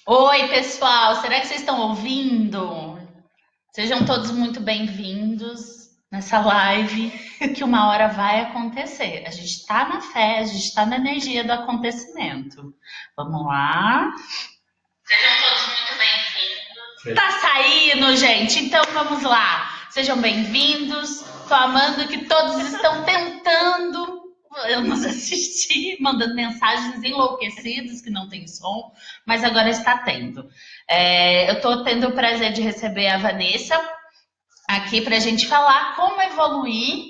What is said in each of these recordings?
Oi, pessoal, será que vocês estão ouvindo? Sejam todos muito bem-vindos nessa live que uma hora vai acontecer. A gente está na fé, a gente está na energia do acontecimento. Vamos lá. Sejam todos muito bem-vindos. Tá saindo, gente, então vamos lá. Sejam bem-vindos. Tô amando que todos estão tentando nos assistir, mandando mensagens enlouquecidas que não tem som, mas agora está tendo. Eu estou tendo o prazer de receber a Vanessa aqui para a gente falar como evoluir.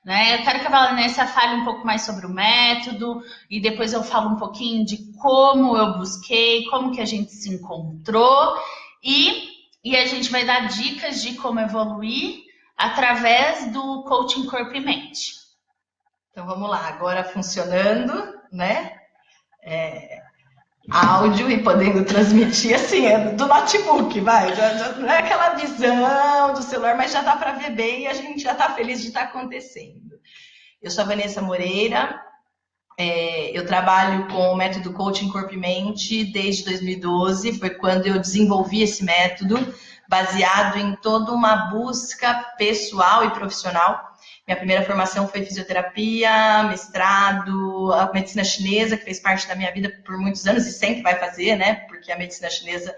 Né? Eu quero que a Vanessa fale um pouco mais sobre o método e depois eu falo um pouquinho de como eu busquei, como que a gente se encontrou e a gente vai dar dicas de como evoluir através do coaching corpo e mente. Então vamos lá, agora funcionando, né? Áudio e podendo transmitir assim, do notebook, vai. Já não é aquela visão do celular, mas já dá para ver bem e a gente já está feliz de estar acontecendo. Eu sou a Vanessa Moreira, eu trabalho com o método Coaching Corpo e Mente desde 2012, foi quando eu desenvolvi esse método, baseado em toda uma busca pessoal e profissional. Minha primeira formação foi fisioterapia, mestrado, a medicina chinesa, que fez parte da minha vida por muitos anos e sempre vai fazer, né? Porque a medicina chinesa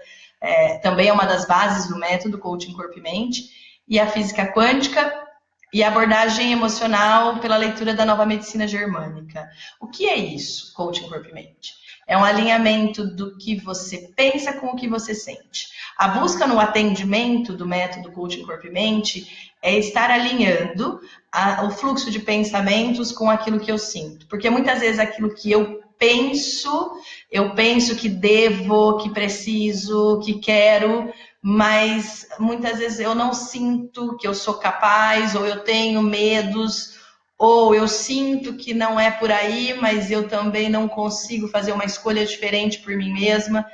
também é uma das bases do método Coaching Corpo e Mente, e a física quântica, e a abordagem emocional pela leitura da nova medicina germânica. O que é isso, coaching corpo e mente? É um alinhamento do que você pensa com o que você sente. A busca no atendimento do método coaching corpo e mente é estar alinhando o fluxo de pensamentos com aquilo que eu sinto. Porque muitas vezes aquilo que eu penso que devo, que preciso, que quero, mas muitas vezes eu não sinto que eu sou capaz, ou eu tenho medos, ou eu sinto que não é por aí, mas eu também não consigo fazer uma escolha diferente por mim mesma.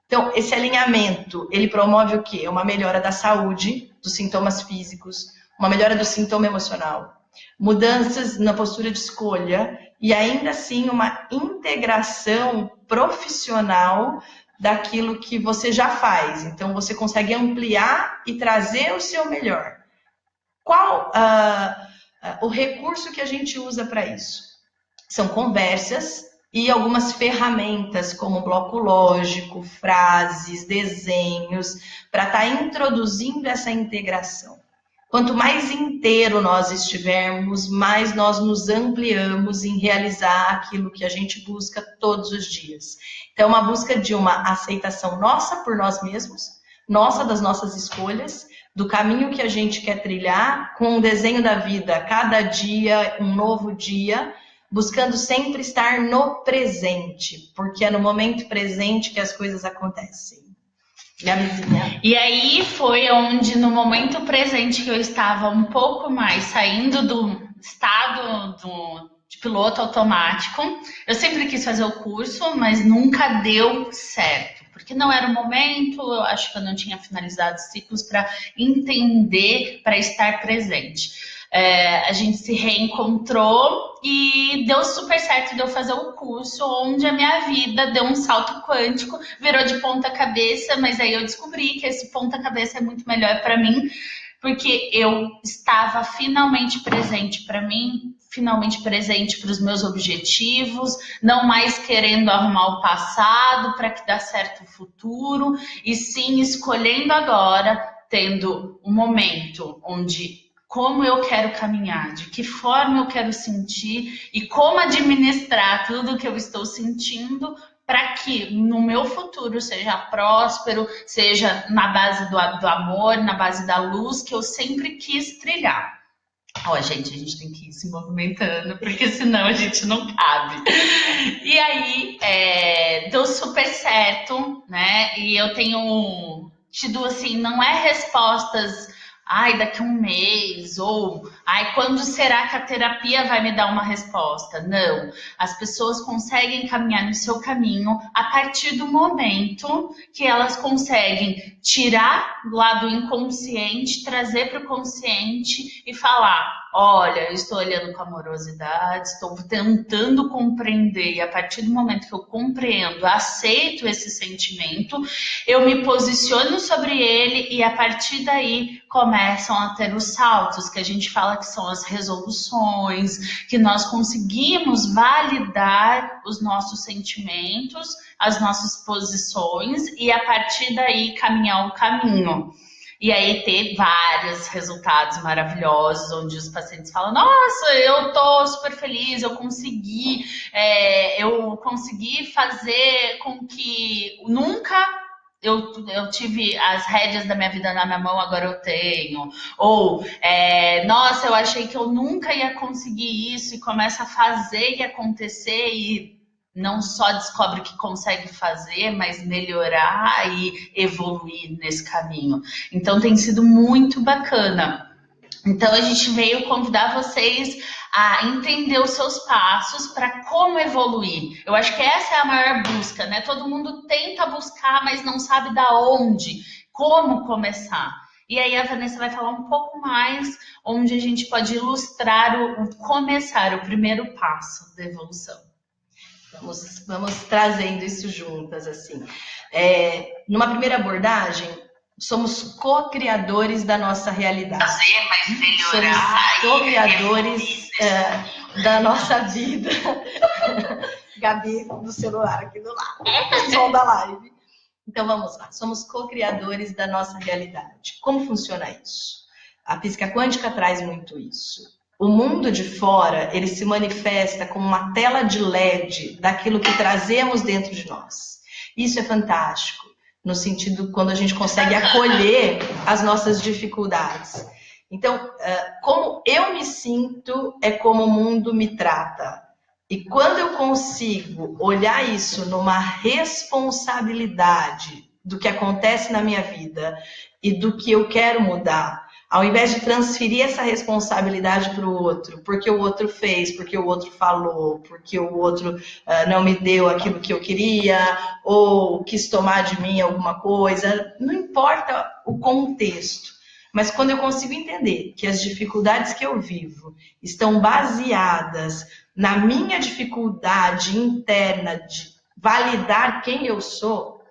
Então, esse alinhamento, ele promove o quê? Uma melhora da saúde, dos sintomas físicos, uma melhora do sintoma emocional, mudanças na postura de escolha e ainda assim uma integração profissional daquilo que você já faz. Então, você consegue ampliar e trazer o seu melhor. Qual o recurso que a gente usa para isso? São conversas e algumas ferramentas, como bloco lógico, frases, desenhos, para estar introduzindo essa integração. Quanto mais inteiro nós estivermos, mais nós nos ampliamos em realizar aquilo que a gente busca todos os dias. Então, uma busca de uma aceitação nossa por nós mesmos, nossa das nossas escolhas, do caminho que a gente quer trilhar, com o desenho da vida, cada dia, um novo dia, buscando sempre estar no presente, porque é no momento presente que as coisas acontecem. Minha vizinha. E aí foi onde, no momento presente, que eu estava um pouco mais saindo do estado de piloto automático. Eu sempre quis fazer o curso, mas nunca deu certo, porque não era o momento. Eu acho que eu não tinha finalizado os ciclos para entender, para estar presente. A gente se reencontrou e deu super certo de eu fazer o curso, onde a minha vida deu um salto quântico, virou de ponta cabeça, mas aí eu descobri que esse ponta cabeça é muito melhor para mim, porque eu estava finalmente presente para mim, finalmente presente para os meus objetivos, não mais querendo arrumar o passado para que dê certo o futuro, e sim escolhendo agora, tendo um momento onde como eu quero caminhar, de que forma eu quero sentir e como administrar tudo que eu estou sentindo para que no meu futuro seja próspero, seja na base do amor, na base da luz que eu sempre quis trilhar. Ó, gente, a gente tem que ir se movimentando, porque senão a gente não cabe. E aí, deu super certo, né? E eu tenho tido, assim, não é respostas ai, daqui um mês, ou ai, quando será que a terapia vai me dar uma resposta? Não. As pessoas conseguem caminhar no seu caminho a partir do momento que elas conseguem tirar lá do inconsciente, trazer para o consciente e falar: olha, eu estou olhando com amorosidade, estou tentando compreender, e a partir do momento que eu compreendo, aceito esse sentimento, eu me posiciono sobre ele e a partir daí começam a ter os saltos, que a gente fala que são as resoluções, que nós conseguimos validar os nossos sentimentos, as nossas posições e a partir daí caminhar o caminho. E aí ter vários resultados maravilhosos, onde os pacientes falam: nossa, eu tô super feliz, eu consegui fazer com que nunca eu tive as rédeas da minha vida na minha mão, agora eu tenho. Ou, nossa, eu achei que eu nunca ia conseguir isso, e começa a fazer e acontecer, e não só descobre que consegue fazer, mas melhorar e evoluir nesse caminho. Então tem sido muito bacana. Então a gente veio convidar vocês a entender os seus passos para como evoluir. Eu acho que essa é a maior busca, né? Todo mundo tenta buscar, mas não sabe da onde, como começar. E aí a Vanessa vai falar um pouco mais onde a gente pode ilustrar o começar, o primeiro passo da evolução. Vamos trazendo isso juntas, assim. Numa primeira abordagem, somos co-criadores da nossa realidade. Fazer, mas melhorar. Somos co-criadores da nossa vida. Gabi do celular aqui do lado, som da live. Então vamos lá, somos co-criadores da nossa realidade. Como funciona isso? A física quântica traz muito isso. O mundo de fora, ele se manifesta como uma tela de LED daquilo que trazemos dentro de nós. Isso é fantástico, no sentido quando a gente consegue acolher as nossas dificuldades. Então, como eu me sinto é como o mundo me trata. E quando eu consigo olhar isso numa responsabilidade do que acontece na minha vida e do que eu quero mudar, ao invés de transferir essa responsabilidade para o outro, porque o outro fez, porque o outro falou, porque o outro não me deu aquilo que eu queria, ou quis tomar de mim alguma coisa, não importa o contexto. Mas quando eu consigo entender que as dificuldades que eu vivo estão baseadas na minha dificuldade interna de validar quem eu sou,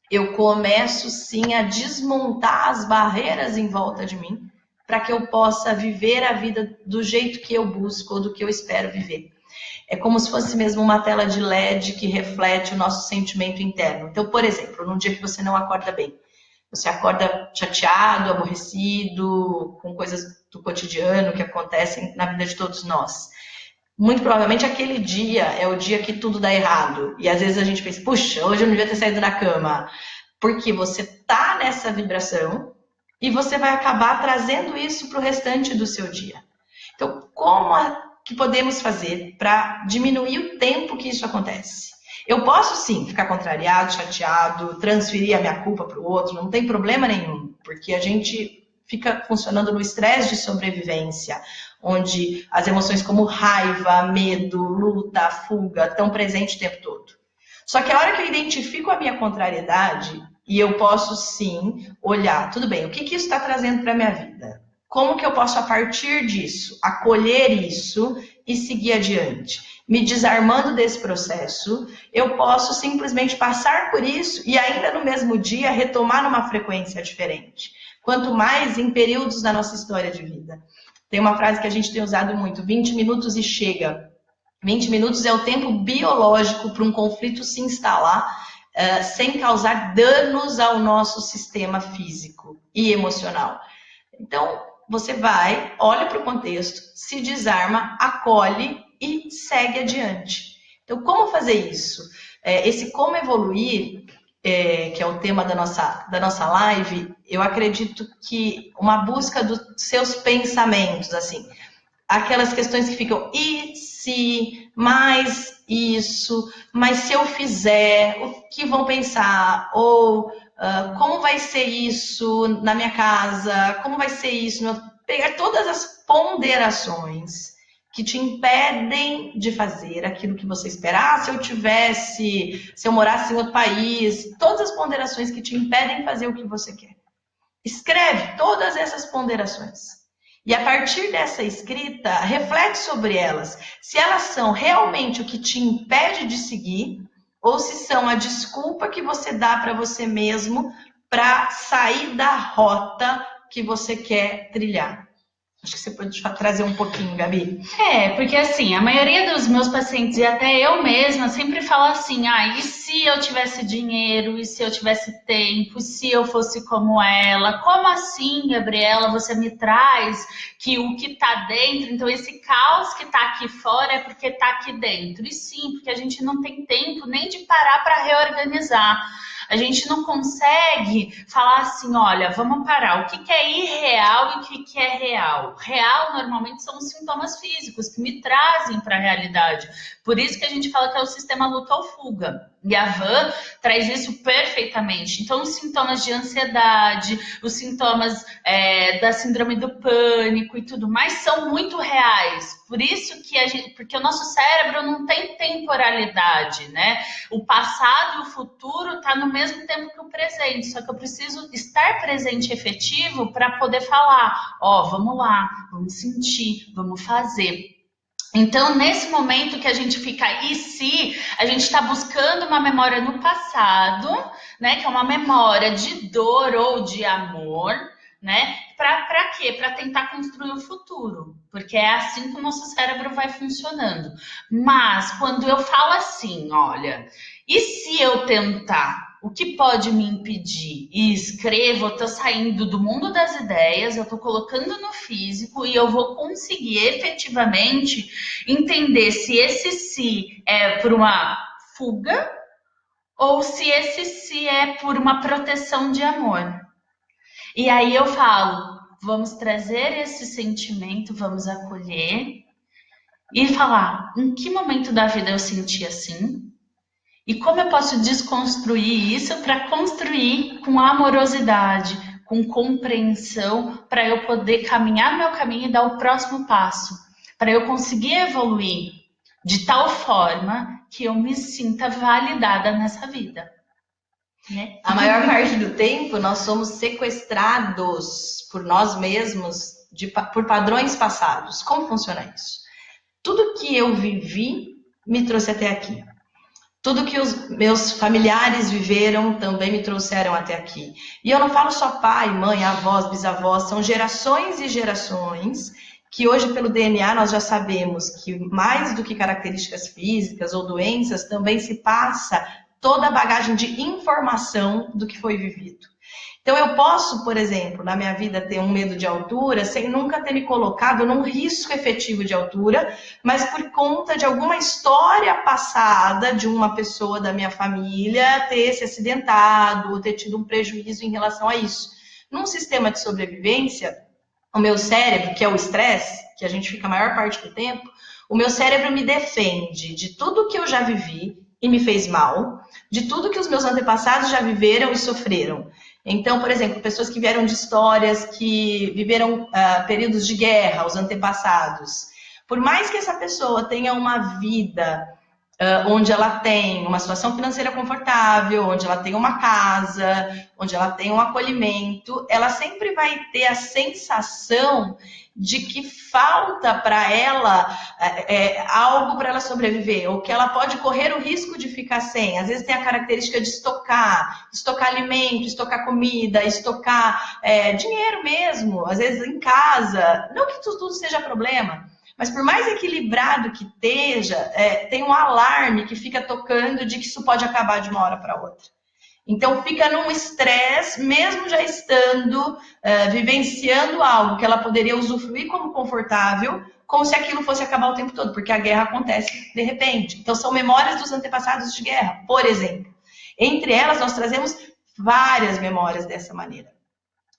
eu começo sim a desmontar as barreiras em volta de mim para que eu possa viver a vida do jeito que eu busco ou do que eu espero viver. É como se fosse mesmo uma tela de LED que reflete o nosso sentimento interno. Então, por exemplo, num dia que você não acorda bem, você acorda chateado, aborrecido, com coisas do cotidiano que acontecem na vida de todos nós. Muito provavelmente aquele dia é o dia que tudo dá errado. E às vezes a gente pensa, puxa, hoje eu não devia ter saído da cama. Porque você tá nessa vibração e você vai acabar trazendo isso para o restante do seu dia. Então, como que podemos fazer para diminuir o tempo que isso acontece? Eu posso sim ficar contrariado, chateado, transferir a minha culpa para o outro, não tem problema nenhum, porque a gente fica funcionando no estresse de sobrevivência, onde as emoções como raiva, medo, luta, fuga estão presentes o tempo todo. Só que a hora que eu identifico a minha contrariedade, e eu posso sim olhar, tudo bem, o que isso está trazendo para a minha vida? Como que eu posso, a partir disso, acolher isso e seguir adiante? Me desarmando desse processo, eu posso simplesmente passar por isso e ainda no mesmo dia retomar numa frequência diferente. Quanto mais em períodos da nossa história de vida. Tem uma frase que a gente tem usado muito, 20 minutos e chega. 20 minutos é o tempo biológico para um conflito se instalar sem causar danos ao nosso sistema físico e emocional. Então, você vai, olha para o contexto, se desarma, acolhe e segue adiante. Então, como fazer isso? Esse como evoluir, que é o tema da nossa live, eu acredito que uma busca dos seus pensamentos, assim, aquelas questões que ficam, e se, mais isso, mas se eu fizer, o que vão pensar? Ou como vai ser isso na minha casa, como vai ser isso, pegar todas as ponderações que te impedem de fazer aquilo que você esperar. Se eu morasse em outro país, todas as ponderações que te impedem de fazer o que você quer. Escreve todas essas ponderações. E a partir dessa escrita, reflete sobre elas. Se elas são realmente o que te impede de seguir, ou se são a desculpa que você dá para você mesmo para sair da rota que você quer trilhar. Acho que você pode trazer um pouquinho, Gabi. Porque assim, a maioria dos meus pacientes e até eu mesma sempre fala assim, e se eu tivesse dinheiro, e se eu tivesse tempo, e se eu fosse como ela? Como assim, Gabriela, você me traz que o que tá dentro, então esse caos que tá aqui fora é porque tá aqui dentro? E sim, porque a gente não tem tempo nem de parar para reorganizar. A gente não consegue falar assim, olha, vamos parar. O que é irreal e o que é real? Real, normalmente, são os sintomas físicos que me trazem para a realidade. Por isso que a gente fala que é o sistema luta ou fuga. E a Van traz isso perfeitamente. Então, os sintomas de ansiedade, os sintomas da síndrome do pânico e tudo mais são muito reais. Por isso que porque o nosso cérebro não tem temporalidade, né? O passado e o futuro está no mesmo tempo que o presente, só que eu preciso estar presente e efetivo para poder falar, vamos lá, vamos sentir, vamos fazer. Então, nesse momento que a gente fica, e se a gente está buscando uma memória no passado, né, que é uma memória de dor ou de amor, né? Para quê? Para tentar construir o futuro, porque é assim que o nosso cérebro vai funcionando. Mas quando eu falo assim, olha, e se eu tentar? O que pode me impedir? E escrevo, eu estou saindo do mundo das ideias, eu estou colocando no físico e eu vou conseguir efetivamente entender se esse se é por uma fuga ou se esse se é por uma proteção de amor. E aí eu falo, vamos trazer esse sentimento, vamos acolher e falar em que momento da vida eu senti assim e como eu posso desconstruir isso para construir com amorosidade, com compreensão, para eu poder caminhar meu caminho e dar o próximo passo, para eu conseguir evoluir de tal forma que eu me sinta validada nessa vida. Né? A maior parte do tempo nós somos sequestrados por nós mesmos por padrões passados. Como funciona isso? Tudo que eu vivi me trouxe até aqui. Tudo que os meus familiares viveram também me trouxeram até aqui. E eu não falo só pai, mãe, avós, bisavós, são gerações e gerações que hoje pelo DNA nós já sabemos que mais do que características físicas ou doenças, também se passa toda a bagagem de informação do que foi vivido. Então eu posso, por exemplo, na minha vida ter um medo de altura sem nunca ter me colocado num risco efetivo de altura, mas por conta de alguma história passada de uma pessoa da minha família ter se acidentado ou ter tido um prejuízo em relação a isso. Num sistema de sobrevivência, o meu cérebro, que é o estresse, que a gente fica a maior parte do tempo, o meu cérebro me defende de tudo que eu já vivi e me fez mal, de tudo que os meus antepassados já viveram e sofreram. Então, por exemplo, pessoas que vieram de histórias que viveram períodos de guerra, os antepassados. Por mais que essa pessoa tenha uma vida onde ela tem uma situação financeira confortável, onde ela tem uma casa, onde ela tem um acolhimento, ela sempre vai ter a sensação de que falta para ela algo para ela sobreviver, ou que ela pode correr o risco de ficar sem. Às vezes tem a característica de estocar alimento, estocar comida, estocar dinheiro mesmo, às vezes em casa. Não que tudo seja problema, mas por mais equilibrado que esteja, tem um alarme que fica tocando de que isso pode acabar de uma hora para outra. Então fica num estresse, mesmo já estando vivenciando algo que ela poderia usufruir como confortável, como se aquilo fosse acabar o tempo todo, porque a guerra acontece de repente. Então são memórias dos antepassados de guerra, por exemplo. Entre elas nós trazemos várias memórias dessa maneira.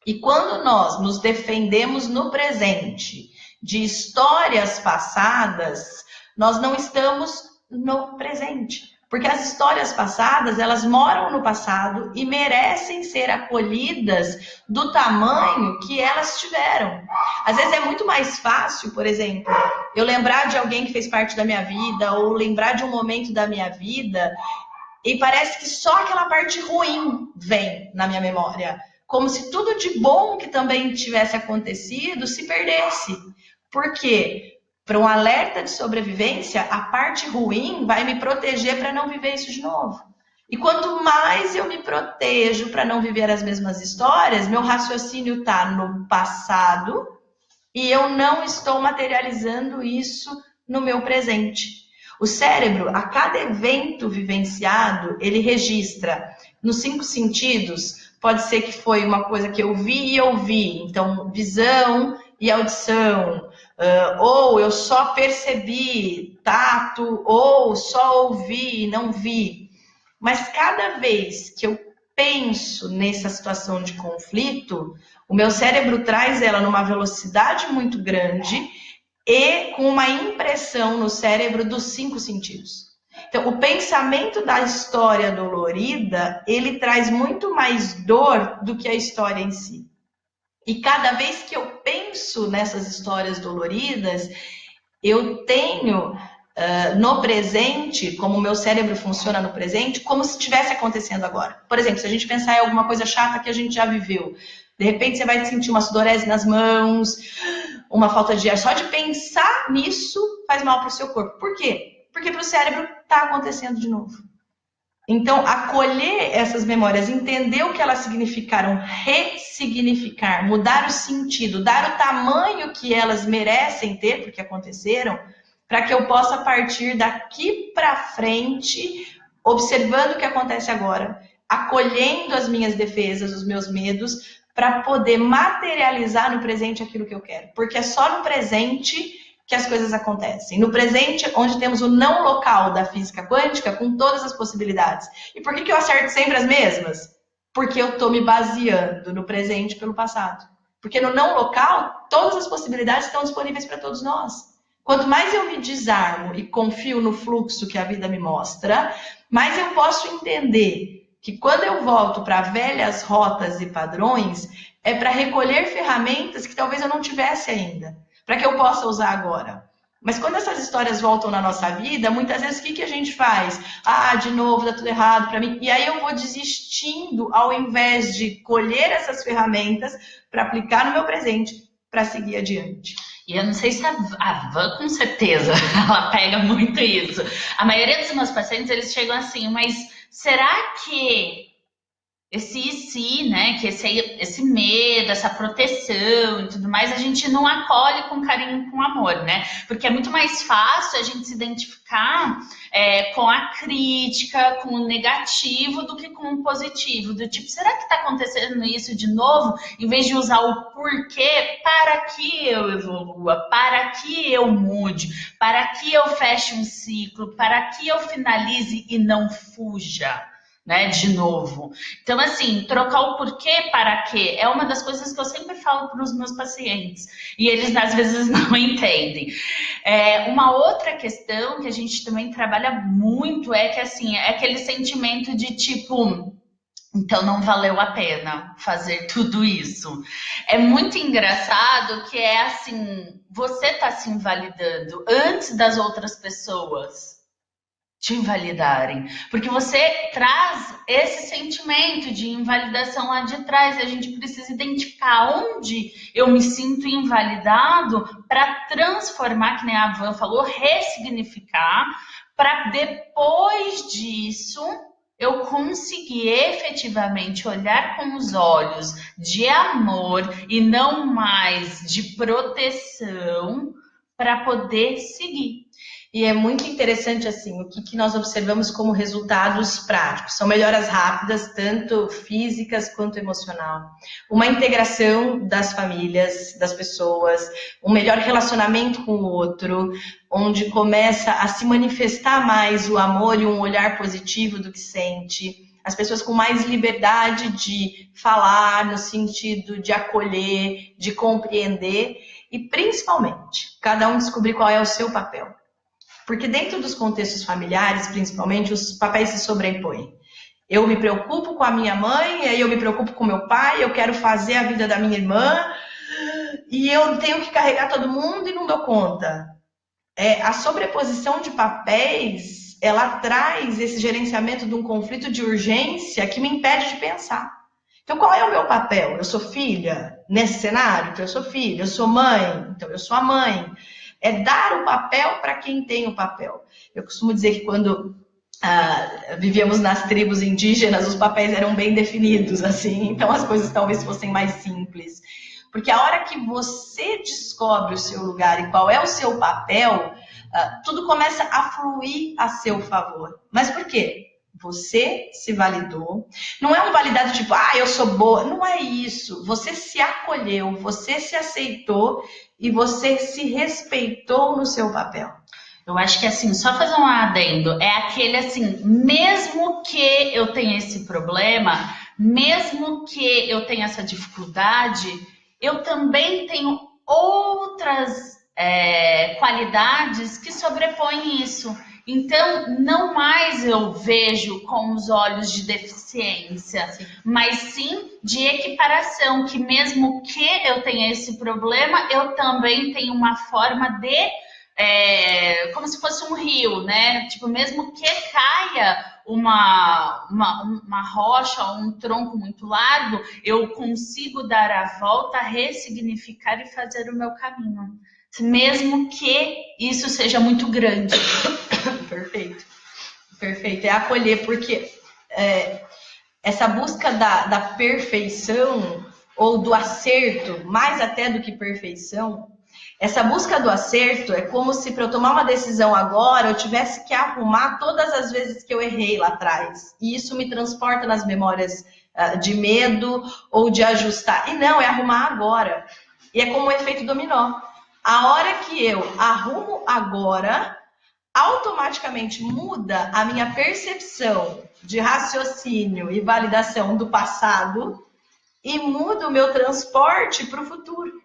E quando nós nos defendemos no presente de histórias passadas, nós não estamos no presente. Porque as histórias passadas, elas moram no passado e merecem ser acolhidas do tamanho que elas tiveram. Às vezes é muito mais fácil, por exemplo, eu lembrar de alguém que fez parte da minha vida ou lembrar de um momento da minha vida e parece que só aquela parte ruim vem na minha memória. Como se tudo de bom que também tivesse acontecido se perdesse. Por quê? Para um alerta de sobrevivência, a parte ruim vai me proteger para não viver isso de novo. E quanto mais eu me protejo para não viver as mesmas histórias, meu raciocínio está no passado e eu não estou materializando isso no meu presente. O cérebro, a cada evento vivenciado, ele registra nos 5 sentidos. Pode ser que foi uma coisa que eu vi e ouvi. Então, visão e audição. Ou eu só percebi tato, ou só ouvi e não vi. Mas cada vez que eu penso nessa situação de conflito, o meu cérebro traz ela numa velocidade muito grande e com uma impressão no cérebro dos 5 sentidos. Então, o pensamento da história dolorida, ele traz muito mais dor do que a história em si. E cada vez que eu penso nessas histórias doloridas, eu tenho no presente, como o meu cérebro funciona no presente, como se estivesse acontecendo agora. Por exemplo, se a gente pensar em alguma coisa chata que a gente já viveu, de repente você vai sentir uma sudorese nas mãos, uma falta de ar. Só de pensar nisso faz mal para o seu corpo. Por quê? Porque para o cérebro está acontecendo de novo. Então, acolher essas memórias, entender o que elas significaram, ressignificar, mudar o sentido, dar o tamanho que elas merecem ter, porque aconteceram, para que eu possa partir daqui para frente, observando o que acontece agora, acolhendo as minhas defesas, os meus medos, para poder materializar no presente aquilo que eu quero. Porque é só no presente que as coisas acontecem. No presente, onde temos o não local da física quântica, com todas as possibilidades. E por que eu acerto sempre as mesmas? Porque eu estou me baseando no presente pelo passado. Porque no não local, todas as possibilidades estão disponíveis para todos nós. Quanto mais eu me desarmo e confio no fluxo que a vida me mostra, mais eu posso entender que quando eu volto para velhas rotas e padrões, é para recolher ferramentas que talvez eu não tivesse ainda, para que eu possa usar agora. Mas quando essas histórias voltam na nossa vida, muitas vezes o que a gente faz? De novo, dá tudo errado para mim. E aí eu vou desistindo ao invés de colher essas ferramentas para aplicar no meu presente, para seguir adiante. E eu não sei se a Van, com certeza, ela pega muito isso. A maioria dos meus pacientes, eles chegam assim, mas será que esse né, que esse medo, essa proteção e tudo mais, a gente não acolhe com carinho, com amor, né? Porque é muito mais fácil a gente se identificar com a crítica, com o negativo, do que com o positivo. Do tipo, será que está acontecendo isso de novo? Em vez de usar o porquê, para que eu evolua, para que eu mude, para que eu feche um ciclo, para que eu finalize e não fuja. Né, de novo. Então, assim, trocar o porquê para quê é uma das coisas que eu sempre falo para os meus pacientes. E eles, às vezes, não entendem. Uma outra questão que a gente também trabalha muito é que, assim, é aquele sentimento de, tipo... Então, não valeu a pena fazer tudo isso. É muito engraçado que é, assim... Você está se invalidando antes das outras pessoas te invalidarem, porque você traz esse sentimento de invalidação lá de trás e a gente precisa identificar onde eu me sinto invalidado para transformar, que nem a Van falou, ressignificar, para depois disso eu conseguir efetivamente olhar com os olhos de amor e não mais de proteção para poder seguir. E é muito interessante, assim, o que nós observamos como resultados práticos. São melhoras rápidas, tanto físicas quanto emocional. Uma integração das famílias, das pessoas, um melhor relacionamento com o outro, onde começa a se manifestar mais o amor e um olhar positivo do que sente. As pessoas com mais liberdade de falar, no sentido de acolher, de compreender. E, principalmente, cada um descobrir qual é o seu papel. Porque dentro dos contextos familiares, principalmente, os papéis se sobrepõem. Eu me preocupo com a minha mãe, aí eu me preocupo com meu pai, eu quero fazer a vida da minha irmã, e eu tenho que carregar todo mundo e não dou conta. A sobreposição de papéis, ela traz esse gerenciamento de um conflito de urgência que me impede de pensar. Então, qual é o meu papel? Eu sou filha nesse cenário? Então, eu sou filha. Eu sou mãe? Então, eu sou a mãe. É dar o papel para quem tem o papel. Eu costumo dizer que quando vivíamos nas tribos indígenas, os papéis eram bem definidos, assim. Então, as coisas talvez fossem mais simples. Porque a hora que você descobre o seu lugar e qual é o seu papel, tudo começa a fluir a seu favor. Mas por quê? Você se validou. Não é um validado tipo, eu sou boa. Não é isso. Você se acolheu, você se aceitou e você se respeitou no seu papel. Eu acho que assim, só fazer um adendo, é aquele assim, mesmo que eu tenha esse problema, mesmo que eu tenha essa dificuldade, eu também tenho outras qualidades que sobrepõem isso. Então, não mais eu vejo com os olhos de deficiência, mas sim de equiparação, que mesmo que eu tenha esse problema, eu também tenho uma forma de... como se fosse um rio, né? Tipo, mesmo que caia uma rocha ou um tronco muito largo, eu consigo dar a volta, ressignificar e fazer o meu caminho. Mesmo que isso seja muito grande. Perfeito. Perfeito. É acolher, porque essa busca da perfeição ou do acerto, mais até do que perfeição, essa busca do acerto é como se para eu tomar uma decisão agora, eu tivesse que arrumar todas as vezes que eu errei lá atrás. E isso me transporta nas memórias de medo ou de ajustar. E não, é arrumar agora. E é como o efeito dominó. A hora que eu arrumo agora, automaticamente muda a minha percepção de raciocínio e validação do passado e muda o meu transporte para o futuro.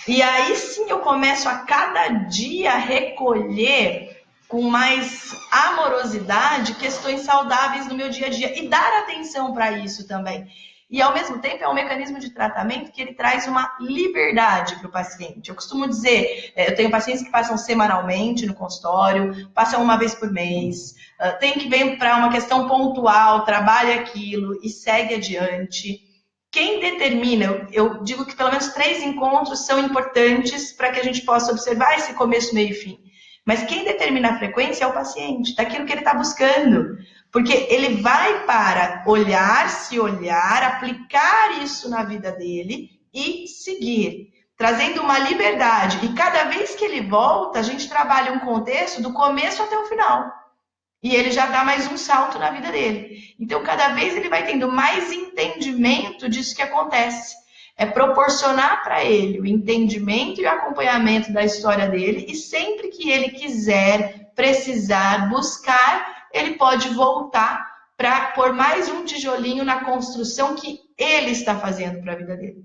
E aí sim eu começo a cada dia recolher com mais amorosidade questões saudáveis no meu dia a dia e dar atenção para isso também. E ao mesmo tempo é um mecanismo de tratamento que ele traz uma liberdade para o paciente. Eu costumo dizer, eu tenho pacientes que passam semanalmente no consultório, passam uma vez por mês, tem que vir para uma questão pontual, trabalha aquilo e segue adiante. Quem determina, eu digo que pelo menos 3 encontros são importantes para que a gente possa observar esse começo, meio e fim. Mas quem determina a frequência é o paciente, daquilo que ele está buscando. Porque ele vai para olhar, se olhar, aplicar isso na vida dele e seguir, trazendo uma liberdade. E cada vez que ele volta, a gente trabalha um contexto do começo até o final. E ele já dá mais um salto na vida dele. Então, cada vez ele vai tendo mais entendimento disso que acontece. É proporcionar para ele o entendimento e o acompanhamento da história dele. E sempre que ele quiser, precisar, buscar, ele pode voltar para pôr mais um tijolinho na construção que ele está fazendo para a vida dele.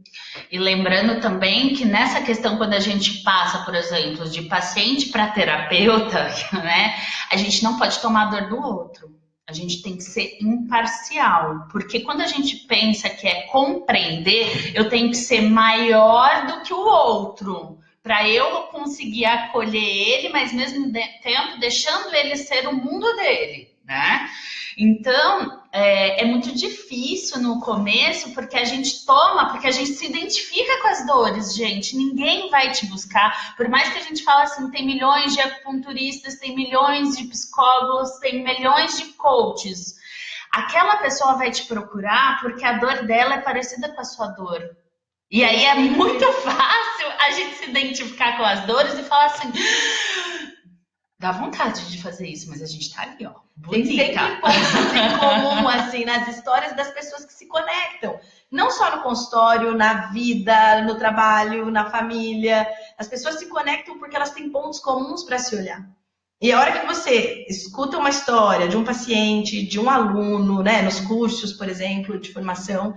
E lembrando também que nessa questão, quando a gente passa, por exemplo, de paciente para terapeuta, né, a gente não pode tomar a dor do outro. A gente tem que ser imparcial, porque quando a gente pensa que é compreender, eu tenho que ser maior do que o outro, para eu conseguir acolher ele, mas mesmo tempo deixando ele ser o mundo dele, né? Então, é muito difícil no começo, porque a gente porque a gente se identifica com as dores, gente. Ninguém vai te buscar. Por mais que a gente fale assim, tem milhões de acupunturistas, tem milhões de psicólogos, tem milhões de coaches. Aquela pessoa vai te procurar porque a dor dela é parecida com a sua dor. E aí é muito fácil a gente se identificar com as dores e falar assim... Dá vontade de fazer isso, mas a gente tá ali, ó. Bonita. Tem sempre pontos em comum, assim, nas histórias das pessoas que se conectam. Não só no consultório, na vida, no trabalho, na família. As pessoas se conectam porque elas têm pontos comuns para se olhar. E a hora que você escuta uma história de um paciente, de um aluno, né, nos cursos, por exemplo, de formação,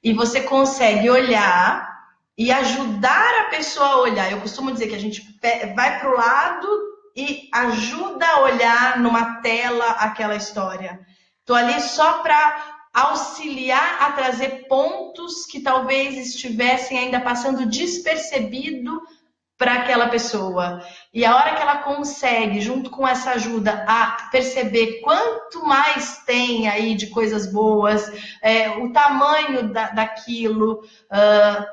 e você consegue olhar e ajudar a pessoa a olhar. Eu costumo dizer que a gente vai pro lado e ajuda a olhar numa tela aquela história. Estou ali só para auxiliar a trazer pontos que talvez estivessem ainda passando despercebido para aquela pessoa. E a hora que ela consegue, junto com essa ajuda, a perceber quanto mais tem aí de coisas boas, o tamanho daquilo,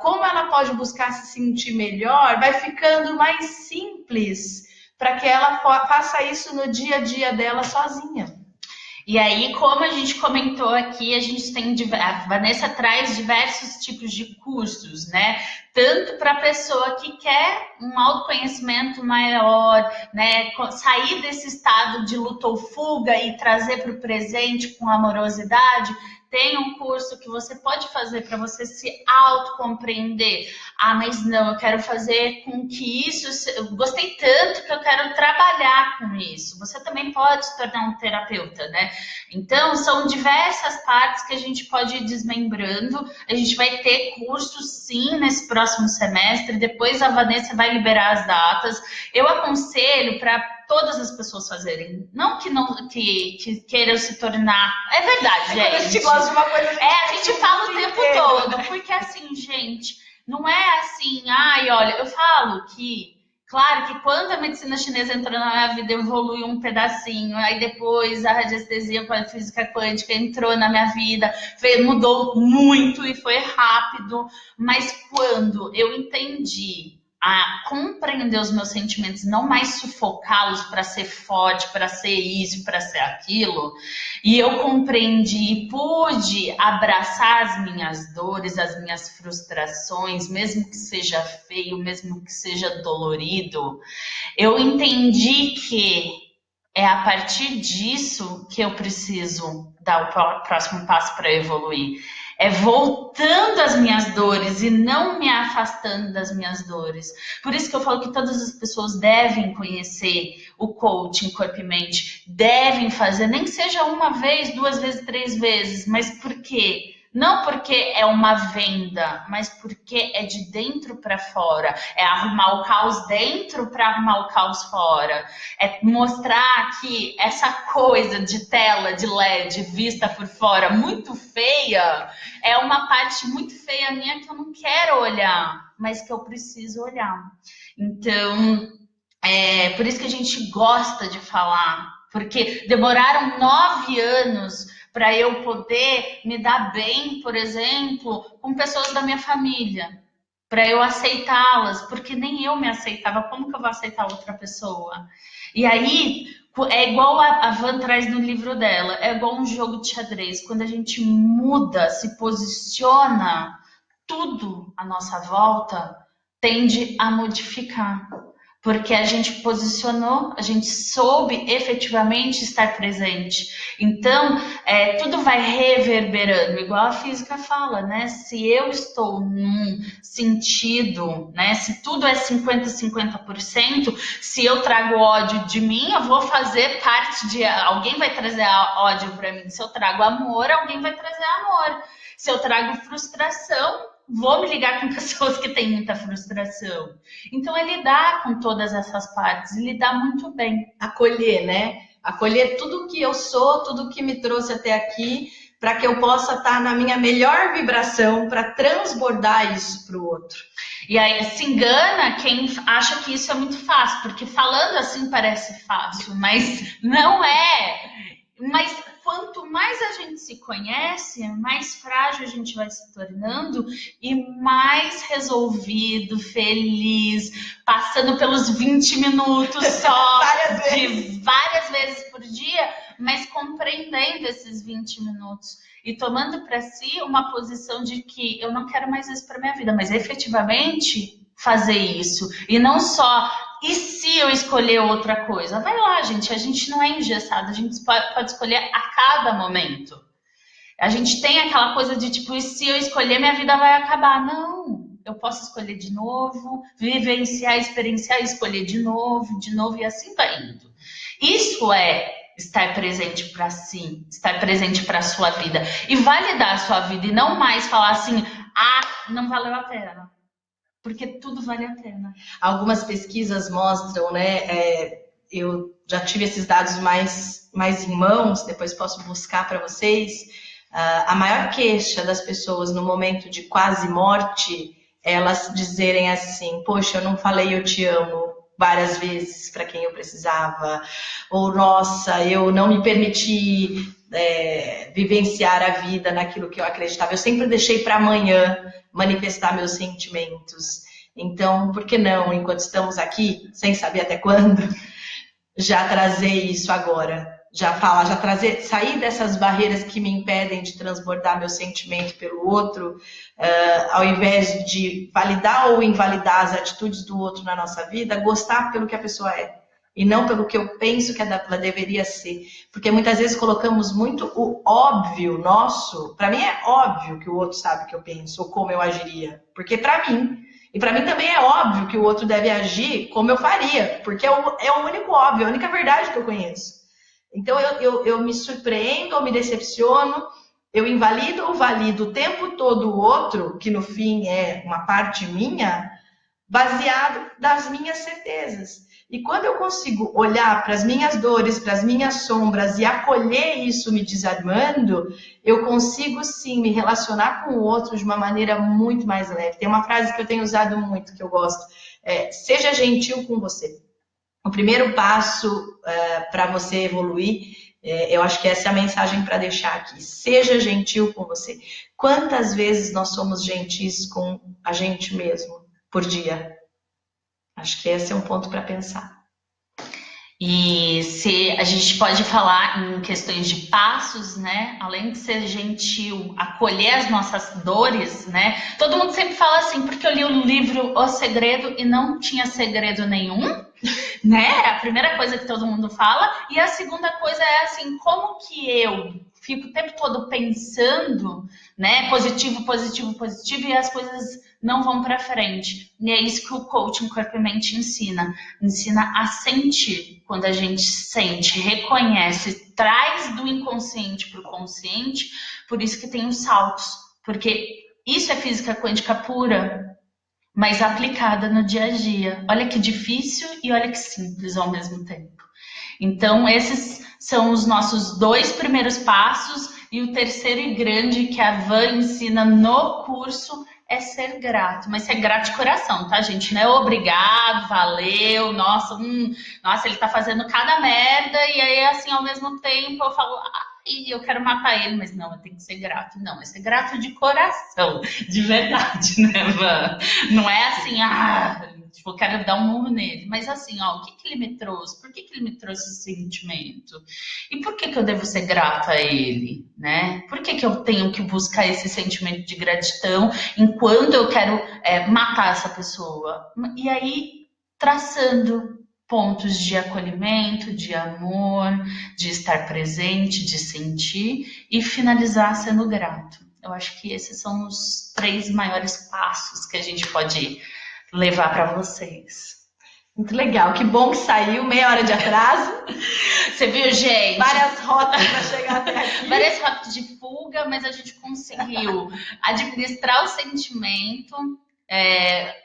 como ela pode buscar se sentir melhor, vai ficando mais simples para que ela faça isso no dia a dia dela sozinha. E aí, como a gente comentou aqui, a gente tem a Vanessa traz diversos tipos de cursos, né? Tanto para a pessoa que quer um autoconhecimento maior, né? Sair desse estado de luta ou fuga e trazer para o presente com amorosidade. Tem um curso que você pode fazer para você se autocompreender. Ah, mas não, eu quero fazer com que isso... Eu gostei tanto que eu quero trabalhar com isso. Você também pode se tornar um terapeuta, né? Então, são diversas partes que a gente pode ir desmembrando. A gente vai ter cursos, sim, nesse próximo semestre. Depois a Vanessa vai liberar as datas. Eu aconselho para todas as pessoas fazerem. Não que queiram se tornar... É verdade, gente. Quando a gente gosta de uma coisa... A gente fala o tempo todo. Porque assim, gente, não é assim... Ai, olha, eu falo que... Claro que quando a medicina chinesa entrou na minha vida, evoluiu um pedacinho. Aí depois a radiestesia com a física quântica entrou na minha vida, mudou muito e foi rápido. Mas quando eu entendi a compreender os meus sentimentos, não mais sufocá-los para ser forte, para ser isso, para ser aquilo, e eu compreendi e pude abraçar as minhas dores, as minhas frustrações, mesmo que seja feio, mesmo que seja dolorido, eu entendi que é a partir disso que eu preciso dar o próximo passo para evoluir. É voltando às minhas dores e não me afastando das minhas dores. Por isso que eu falo que todas as pessoas devem conhecer o coaching Corpo e Mente, devem fazer, nem que seja uma vez, 2 vezes, 3 vezes, mas por quê? Não porque é uma venda, mas porque é de dentro para fora. É arrumar o caos dentro para arrumar o caos fora. É mostrar que essa coisa de tela, de LED, vista por fora, muito feia, é uma parte muito feia minha que eu não quero olhar, mas que eu preciso olhar. Então, por isso que a gente gosta de falar, porque demoraram 9 anos para eu poder me dar bem, por exemplo, com pessoas da minha família, para eu aceitá-las, porque nem eu me aceitava, como que eu vou aceitar outra pessoa? E aí, é igual a Van traz no livro dela, é igual um jogo de xadrez, quando a gente muda, se posiciona, tudo à nossa volta tende a modificar. Porque a gente posicionou, a gente soube efetivamente estar presente. Então, tudo vai reverberando, igual a física fala, né? Se eu estou num sentido, né? Se tudo é 50-50%, se eu trago ódio de mim, eu vou fazer parte de... Alguém vai trazer ódio para mim. Se eu trago amor, alguém vai trazer amor. Se eu trago frustração, vou me ligar com pessoas que têm muita frustração. Então, é lidar com todas essas partes e lidar muito bem. Acolher, né? Acolher tudo que eu sou, tudo que me trouxe até aqui, para que eu possa estar na minha melhor vibração, para transbordar isso para o outro. E aí se engana quem acha que isso é muito fácil, porque falando assim parece fácil, mas não é. Mas quanto mais a gente se conhece, mais frágil a gente vai se tornando e mais resolvido, feliz, passando pelos 20 minutos só, várias vezes por dia, mas compreendendo esses 20 minutos e tomando para si uma posição de que eu não quero mais isso para minha vida, mas efetivamente fazer isso. E não só, e se eu escolher outra coisa? Vai lá, gente, a gente não é engessado, a gente pode escolher a cada momento. A gente tem aquela coisa de tipo, e se eu escolher, minha vida vai acabar. Não, eu posso escolher de novo, vivenciar, experienciar, escolher de novo, e assim vai indo. Isso é estar presente para si, estar presente para a sua vida e validar a sua vida e não mais falar assim, não valeu a pena, porque tudo vale a pena. Algumas pesquisas mostram, né, eu já tive esses dados mais em mãos, depois posso buscar para vocês. A maior queixa das pessoas no momento de quase morte, elas dizerem assim, poxa, eu não falei eu te amo várias vezes para quem eu precisava, ou nossa, eu não me permiti vivenciar a vida naquilo que eu acreditava, eu sempre deixei para amanhã manifestar meus sentimentos. Então, por que não, enquanto estamos aqui, sem saber até quando, já trazer isso agora? Já trazer, sair dessas barreiras que me impedem de transbordar meu sentimento pelo outro, ao invés de validar ou invalidar as atitudes do outro na nossa vida, gostar pelo que a pessoa é e não pelo que eu penso que ela deveria ser. Porque muitas vezes colocamos muito o óbvio nosso. Para mim é óbvio que o outro sabe o que eu penso ou como eu agiria, porque para mim. E para mim também é óbvio que o outro deve agir como eu faria, porque é o único óbvio, a única verdade que eu conheço. Então eu me surpreendo ou me decepciono, eu invalido ou valido o tempo todo o outro, que no fim é uma parte minha, baseado nas minhas certezas. E quando eu consigo olhar para as minhas dores, para as minhas sombras e acolher isso me desarmando, eu consigo sim me relacionar com o outro de uma maneira muito mais leve. Tem uma frase que eu tenho usado muito, que eu gosto, seja gentil com você. O primeiro passo para você evoluir, eu acho que essa é a mensagem para deixar aqui. Seja gentil com você. Quantas vezes nós somos gentis com a gente mesmo por dia? Acho que esse é um ponto para pensar. E se a gente pode falar em questões de passos, né? Além de ser gentil, acolher as nossas dores, né? Todo mundo sempre fala assim, porque eu li o livro O Segredo e não tinha segredo nenhum, né? É a primeira coisa que todo mundo fala. E a segunda coisa é assim, como que eu fico o tempo todo pensando, né? Positivo, positivo, positivo, e as coisas não vão para frente. E é isso que o coaching Corpo e Mente ensina. Ensina a sentir. Quando a gente sente, reconhece, traz do inconsciente para o consciente, por isso que tem os saltos. Porque isso é física quântica pura, mas aplicada no dia a dia. Olha que difícil e olha que simples ao mesmo tempo. Então, esses são os nossos 2 primeiros passos, e o terceiro e grande que a Van ensina no curso é ser grato. Mas ser grato de coração, tá, gente? Não é obrigado, valeu, nossa, ele tá fazendo cada merda, e aí, assim, ao mesmo tempo eu falo, e eu quero matar ele, mas não, eu tenho que ser grato. Não, é ser grato de coração, de verdade, né, Van? Não é assim, tipo, eu quero dar um murro nele. Mas assim, ó, o que ele me trouxe? Por que ele me trouxe esse sentimento? E por que eu devo ser grata a ele, né? Por que eu tenho que buscar esse sentimento de gratidão enquanto eu quero matar essa pessoa? E aí, traçando pontos de acolhimento, de amor, de estar presente, de sentir, e finalizar sendo grato. Eu acho que esses são os 3 maiores passos que a gente pode levar para vocês. Muito legal, que bom que saiu, meia hora de atraso. Você viu, gente? Várias rotas para chegar até aqui. Várias rotas de fuga, mas a gente conseguiu administrar o sentimento,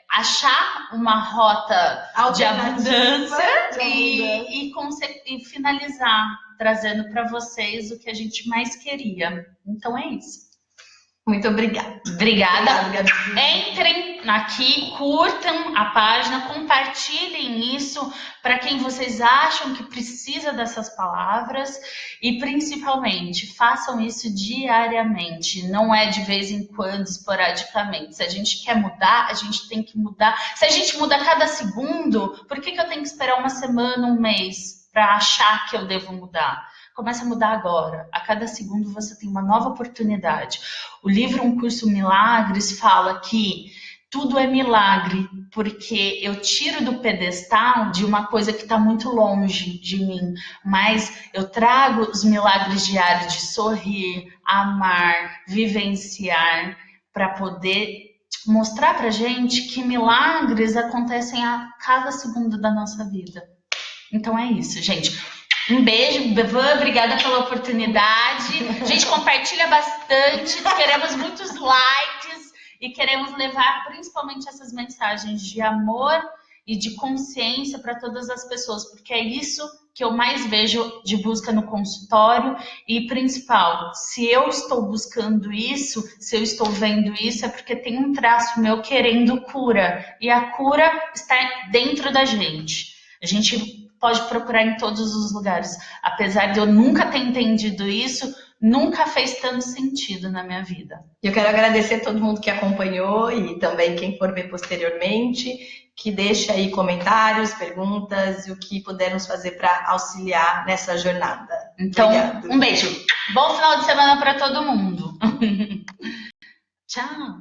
achar uma rota de abundância e finalizar trazendo para vocês o que a gente mais queria. Então é isso. Muito obrigada. Obrigada. Entrem aqui, curtam a página, compartilhem isso para quem vocês acham que precisa dessas palavras e, principalmente, façam isso diariamente, não é de vez em quando, esporadicamente. Se a gente quer mudar, a gente tem que mudar. Se a gente muda a cada segundo, por que eu tenho que esperar uma semana, um mês para achar que eu devo mudar? Começa a mudar agora. A cada segundo você tem uma nova oportunidade. O livro Um Curso Milagres fala que tudo é milagre, porque eu tiro do pedestal de uma coisa que está muito longe de mim, mas eu trago os milagres diários de sorrir, amar, vivenciar, para poder mostrar para gente que milagres acontecem a cada segundo da nossa vida. Então é isso, gente. Um beijo, Van, obrigada pela oportunidade. Gente, compartilha bastante, queremos muitos likes e queremos levar principalmente essas mensagens de amor e de consciência para todas as pessoas, porque é isso que eu mais vejo de busca no consultório. E principal, se eu estou buscando isso, se eu estou vendo isso, é porque tem um traço meu querendo cura, e a cura está dentro da gente. A gente pode procurar em todos os lugares. Apesar de eu nunca ter entendido isso, nunca fez tanto sentido na minha vida. Eu quero agradecer a todo mundo que acompanhou e também quem for ver posteriormente, que deixe aí comentários, perguntas e o que pudermos fazer para auxiliar nessa jornada. Então, Obrigado. um beijo. Bom final de semana para todo mundo. Tchau.